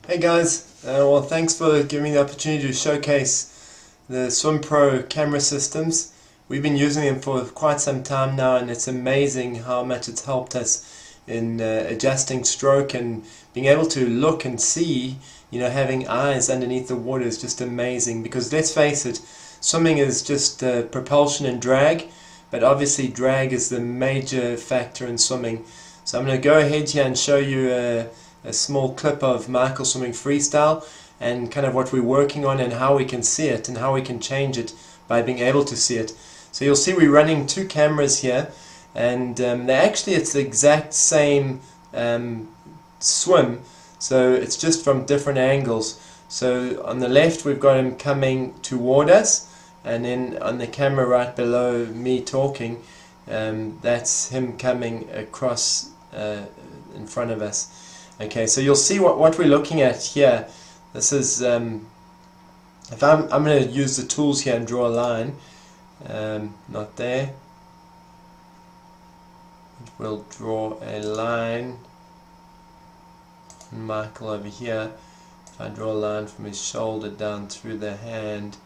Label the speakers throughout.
Speaker 1: Hey guys, well thanks for giving me the opportunity to showcase the Swimpro camera systems. We've been using them for quite some time now, and it's amazing how much it's helped us in adjusting stroke and being able to look and see. Having eyes underneath the water is just amazing, because let's face it, swimming is just propulsion and drag, but obviously drag is the major factor in swimming. So I'm going to go ahead here and show you a small clip of Michael swimming freestyle, and kind of what we're working on and how we can see it and how we can change it by being able to see it. So you'll see we're running two cameras here, and it's the exact same swim, so it's just from different angles. So on the left we've got him coming toward us, and then on the camera right below me talking, that's him coming across in front of us. Okay, so you'll see what we're looking at here. This is, if I'm going to use the tools here and draw a line, not there. We'll draw a line. And Michael over here, if I draw a line from his shoulder down through the hand,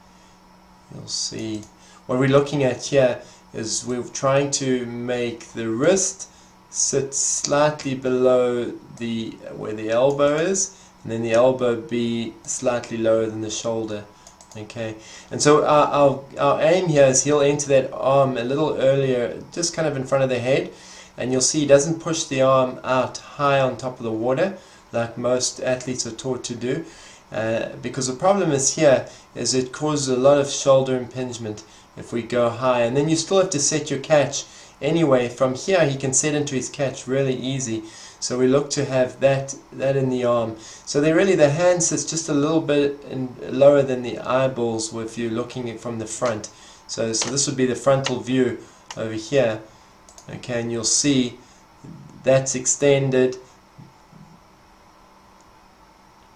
Speaker 1: you'll see what we're looking at here is we're trying to make the wrist sit slightly below where the elbow is, and then the elbow be slightly lower than the shoulder. Okay, and so our aim here is he'll enter that arm a little earlier, just kind of in front of the head, and you'll see he doesn't push the arm out high on top of the water like most athletes are taught to do, because the problem is here is it causes a lot of shoulder impingement if we go high, and then you still have to set your catch. Anyway, from here he can set into his catch really easy, so we look to have that in the arm. So the hand sits just a little bit lower than the eyeballs if you're looking at from the front. So this would be the frontal view over here. Okay, and you'll see that's extended.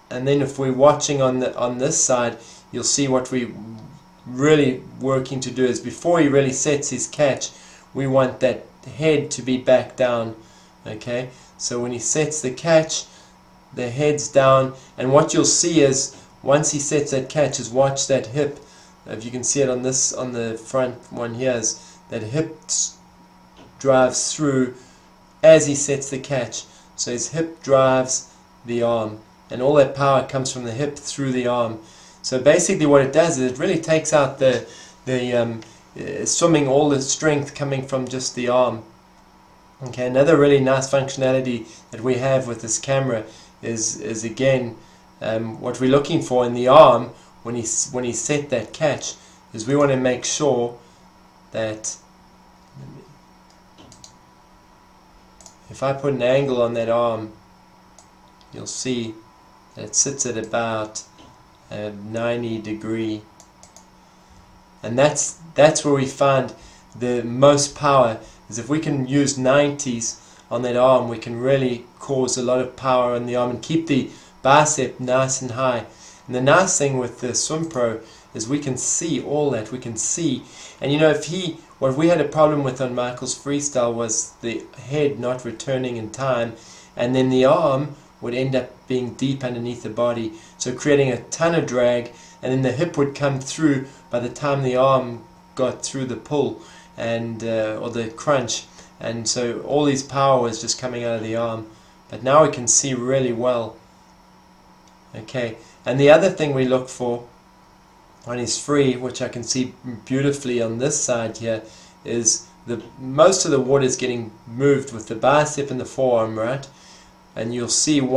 Speaker 1: And then if we're watching on this side, you'll see what we're really working to do is before he really sets his catch, we want that head to be back down. Okay, so when he sets the catch, the head's down, and what you'll see is once he sets that catch is watch that hip. If you can see it on the front one here, is that hip drives through as he sets the catch. So his hip drives the arm, and all that power comes from the hip through the arm. So basically what it does is it really takes out the swimming, all the strength coming from just the arm. Okay, another really nice functionality that we have with this camera is again what we're looking for in the arm when he set that catch is we want to make sure that if I put an angle on that arm, you'll see that it sits at about 90 degree. And that's where we find the most power, is if we can use 90s on that arm, we can really cause a lot of power on the arm and keep the bicep nice and high. And the nice thing with the Swimpro is we can see all that, we can see. And what we had a problem with on Michael's freestyle was the head not returning in time, and then the arm would end up being deep underneath the body, so creating a ton of drag, and then the hip would come through by the time the arm got through the pull and or the crunch, and so all his power was just coming out of the arm. But now we can see really well. Okay, and the other thing we look for on his free, which I can see beautifully on this side here, is most of the water is getting moved with the bicep and the forearm, right? And you'll see we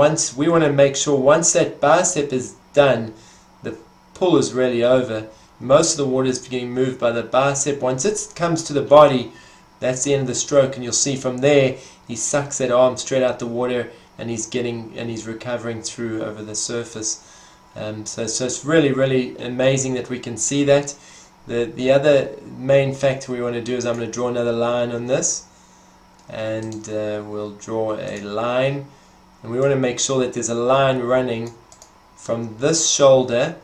Speaker 1: want to make sure once that bicep is done, the pull is really over. Most of the water is getting moved by the bicep. Once it comes to the body, that's the end of the stroke, and you'll see from there he sucks that arm straight out the water, and he's recovering through over the surface. So it's really amazing that we can see that. The other main factor we want to do is I'm going to draw another line on this, and we'll draw a line, and we want to make sure that there's a line running from this shoulder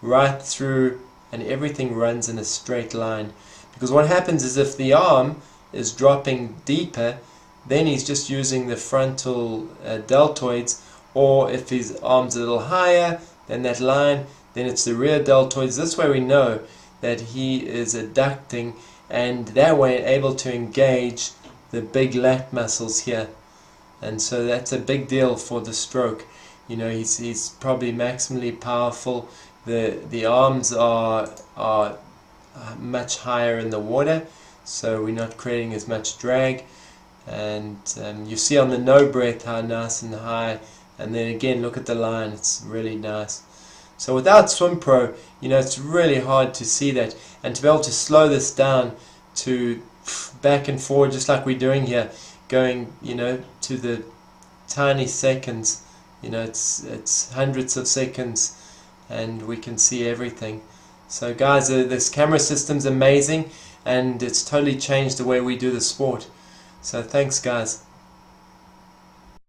Speaker 1: right through, and everything runs in a straight line. Because what happens is if the arm is dropping deeper, then he's just using the frontal deltoids, or if his arm's a little higher than that line, then it's the rear deltoids. This way we know that he is adducting, and that way able to engage the big lat muscles here. And so that's a big deal for the stroke. You know, he's probably maximally powerful. The arms are much higher in the water, so we're not creating as much drag. And you see on the no breath how nice and high, and then again look at the line, it's really nice. So without Swimpro, you know, it's really hard to see that, and to be able to slow this down to back and forward just like we're doing here, going, you know, to the tiny seconds, you know, it's hundreds of seconds, and we can see everything. So guys, this camera system's amazing, and it's totally changed the way we do the sport. So thanks guys.